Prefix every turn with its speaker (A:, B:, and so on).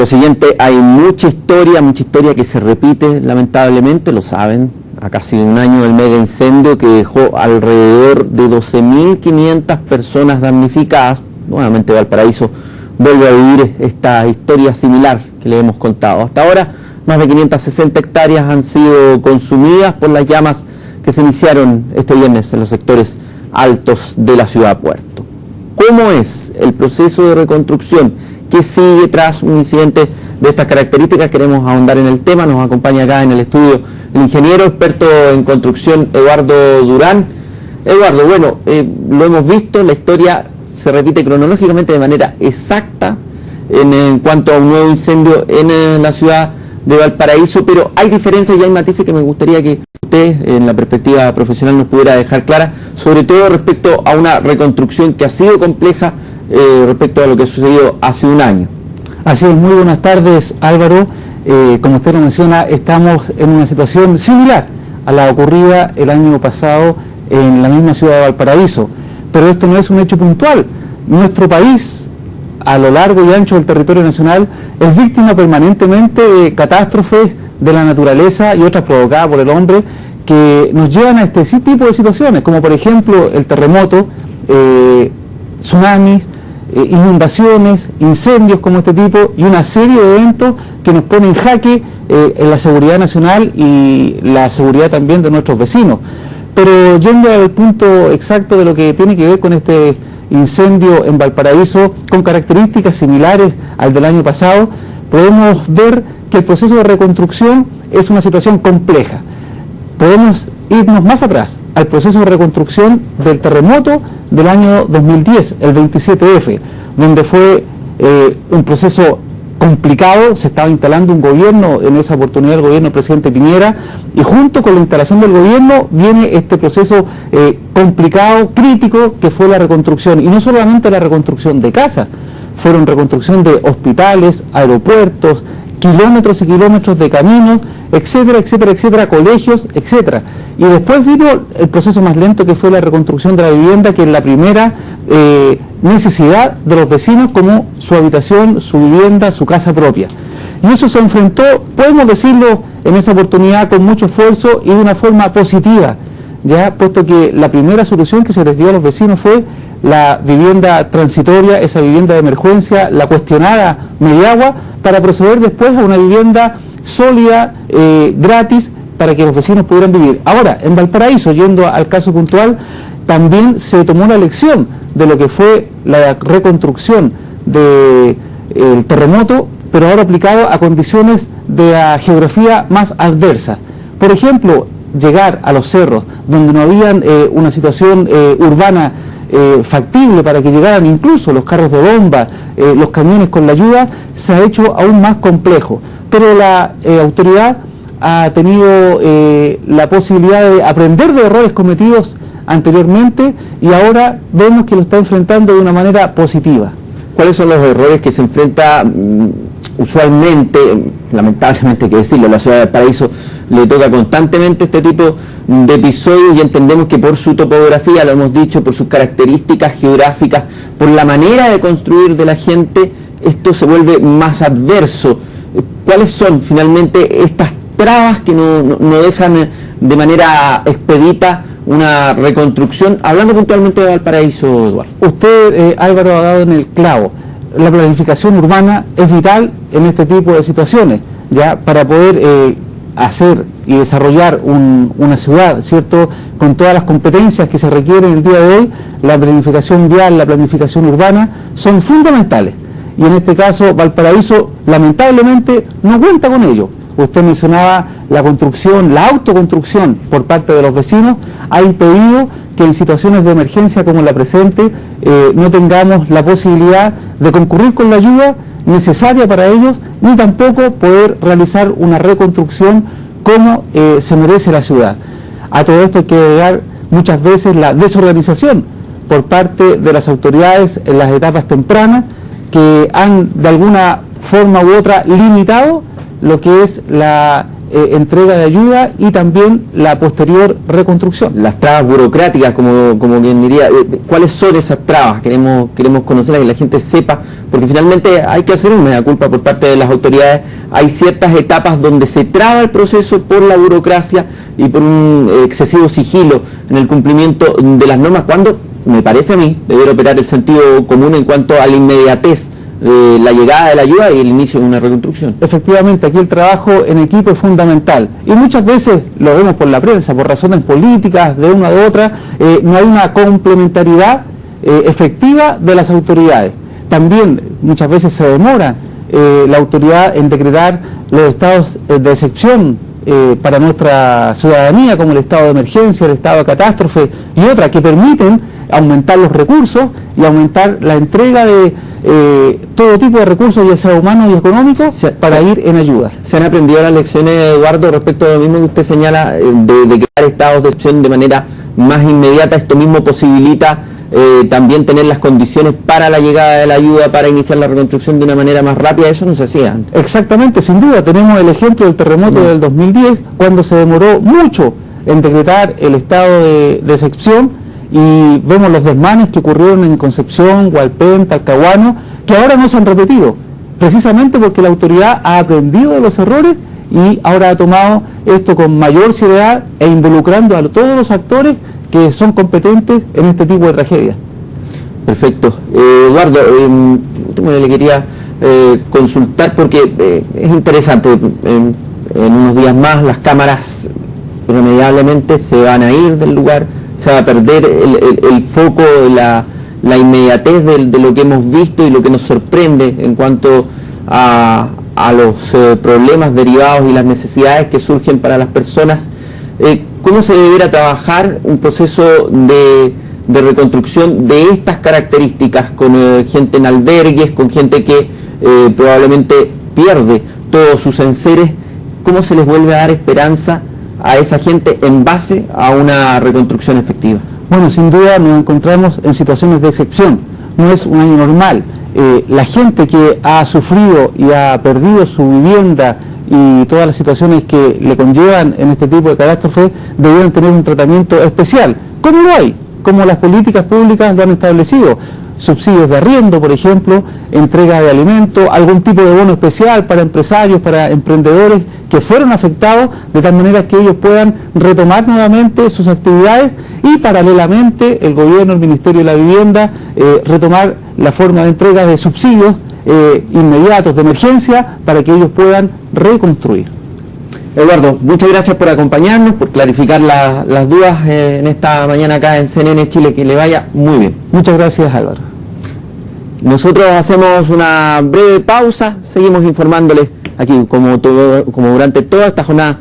A: siguiente, hay mucha historia que se repite, lamentablemente, lo saben, a casi un año del mega incendio que dejó alrededor de 12.500 personas damnificadas. Nuevamente Valparaíso vuelve a vivir esta historia similar que le hemos contado. Hasta ahora, más de 560 hectáreas han sido consumidas por las llamas que se iniciaron este viernes en los sectores altos de la ciudad Puerto. ¿Cómo es el proceso de reconstrucción que sigue tras un incidente de estas características? Queremos ahondar en el tema. Nos acompaña acá en el estudio el ingeniero experto en construcción Eduardo Durán. Eduardo, bueno, lo hemos visto, la historia se repite cronológicamente de manera exacta en cuanto a un nuevo incendio en la ciudad de Valparaíso, pero hay diferencias y hay matices que me gustaría que usted, en la perspectiva profesional, nos pudiera dejar clara, sobre todo respecto a una reconstrucción que ha sido compleja respecto a lo que sucedió hace un año.
B: Así es, muy buenas tardes, Álvaro. Como usted lo menciona, estamos en una situación similar a la ocurrida el año pasado en la misma ciudad de Valparaíso, pero esto no es un hecho puntual. Nuestro país, a lo largo y ancho del territorio nacional, es víctima permanentemente de catástrofes de la naturaleza y otras provocadas por el hombre que nos llevan a este tipo de situaciones, como por ejemplo el terremoto, tsunamis, inundaciones, incendios como este tipo y una serie de eventos que nos ponen en jaque en la seguridad nacional y la seguridad también de nuestros vecinos. Pero yendo al punto exacto de lo que tiene que ver con este incendio en Valparaíso, con características similares al del año pasado, podemos ver que el proceso de reconstrucción es una situación compleja. Podemos irnos más atrás, al proceso de reconstrucción del terremoto del año 2010, el 27F, donde fue un proceso complicado. Se estaba instalando un gobierno, en esa oportunidad el gobierno del presidente Piñera, y junto con la instalación del gobierno viene este proceso complicado, crítico, que fue la reconstrucción, y no solamente la reconstrucción de casas, fueron reconstrucción de hospitales, aeropuertos, kilómetros y kilómetros de caminos, etcétera, etcétera, etcétera, colegios, etcétera. Y después vino el proceso más lento, que fue la reconstrucción de la vivienda, que es la primera necesidad de los vecinos, como su habitación, su vivienda, su casa propia. Y eso se enfrentó, podemos decirlo, en esa oportunidad con mucho esfuerzo y de una forma positiva, ya puesto que la primera solución que se les dio a los vecinos fue la vivienda transitoria, esa vivienda de emergencia, la cuestionada Mediagua, para proceder después a una vivienda sólida, gratis, para que los vecinos pudieran vivir. Ahora, en Valparaíso, yendo al caso puntual, también se tomó la lección de lo que fue la reconstrucción del terremoto, pero ahora aplicado a condiciones de la geografía más adversas. Por ejemplo, llegar a los cerros, donde no habían una situación urbana factible para que llegaran incluso los carros de bomba, los camiones con la ayuda, se ha hecho aún más complejo. Pero la autoridad ha tenido la posibilidad de aprender de errores cometidos anteriormente y ahora vemos que lo está enfrentando de una manera positiva.
A: ¿Cuáles son los errores que se enfrenta usualmente, lamentablemente hay que decirlo, la ciudad de Valparaíso le toca constantemente este tipo de episodios, y entendemos que por su topografía, lo hemos dicho, por sus características geográficas, por la manera de construir de la gente, esto se vuelve más adverso? ¿Cuáles son finalmente estas trabas que no dejan de manera expedita una reconstrucción? Hablando puntualmente de Valparaíso, Eduardo.
B: Usted, Álvaro, ha dado en el clavo. La planificación urbana es vital en este tipo de situaciones, ya para poder hacer y desarrollar una ciudad, ¿cierto?, con todas las competencias que se requieren el día de hoy. La planificación vial, la planificación urbana son fundamentales, y en este caso Valparaíso lamentablemente no cuenta con ello. Usted mencionaba la construcción, la autoconstrucción por parte de los vecinos, ha impedido que en situaciones de emergencia como la presente no tengamos la posibilidad de concurrir con la ayuda necesaria para ellos, ni tampoco poder realizar una reconstrucción como se merece la ciudad. A todo esto hay que agregar muchas veces la desorganización por parte de las autoridades en las etapas tempranas, que han de alguna forma u otra limitado lo que es la entrega de ayuda y también la posterior reconstrucción.
A: Las trabas burocráticas, como quien diría, ¿cuáles son esas trabas? Queremos conocerlas, que la gente sepa, porque finalmente hay que hacer una culpa por parte de las autoridades. Hay ciertas etapas donde se traba el proceso por la burocracia y por un excesivo sigilo en el cumplimiento de las normas, cuando, me parece a mí, debería operar el sentido común en cuanto a la inmediatez la llegada de la ayuda y el inicio de una reconstrucción.
B: Efectivamente, aquí el trabajo en equipo es fundamental y muchas veces lo vemos por la prensa, por razones políticas de una u otra, no hay una complementariedad efectiva de las autoridades. También muchas veces se demora la autoridad en decretar los estados de excepción para nuestra ciudadanía, como el estado de emergencia, el estado de catástrofe y otras que permiten aumentar los recursos y aumentar la entrega de todo tipo de recursos, ya sea humanos y económicos, para ir en ayuda.
A: ¿Se han aprendido las lecciones, Eduardo, respecto a lo mismo que usted señala, de crear estados de excepción de manera más inmediata? Esto mismo posibilita también tener las condiciones para la llegada de la ayuda, para iniciar la reconstrucción de una manera más rápida. Eso no se hacía antes.
B: Exactamente, sin duda. Tenemos el ejemplo del terremoto del 2010, cuando se demoró mucho en decretar el estado de excepción, y vemos los desmanes que ocurrieron en Concepción, Hualpén, Talcahuano, que ahora no se han repetido, precisamente porque la autoridad ha aprendido de los errores y ahora ha tomado esto con mayor seriedad e involucrando a todos los actores que son competentes en este tipo de tragedias.
A: Perfecto. Eduardo, le quería consultar porque es interesante, en unos días más las cámaras irremediablemente se van a ir del lugar, se va a perder el foco, la inmediatez de lo que hemos visto y lo que nos sorprende en cuanto a los problemas derivados y las necesidades que surgen para las personas. ¿Cómo se deberá trabajar un proceso de reconstrucción de estas características, con gente en albergues, con gente que probablemente pierde todos sus enseres? ¿Cómo se les vuelve a dar esperanza a esa gente en base a una reconstrucción efectiva?
B: Bueno, sin duda nos encontramos en situaciones de excepción, no es un año normal. La gente que ha sufrido y ha perdido su vivienda y todas las situaciones que le conllevan en este tipo de catástrofes debieran tener un tratamiento especial, como lo hay, como las políticas públicas lo han establecido. Subsidios de arriendo, por ejemplo, entrega de alimentos, algún tipo de bono especial para empresarios, para emprendedores que fueron afectados, de tal manera que ellos puedan retomar nuevamente sus actividades y paralelamente el gobierno, el Ministerio de la Vivienda, retomar la forma de entrega de subsidios inmediatos, de emergencia, para que ellos puedan reconstruir.
A: Eduardo, muchas gracias por acompañarnos, por clarificar las dudas en esta mañana acá en CNN Chile. Que le vaya muy bien.
B: Muchas gracias, Álvaro.
A: Nosotros hacemos una breve pausa, seguimos informándoles aquí como durante toda esta jornada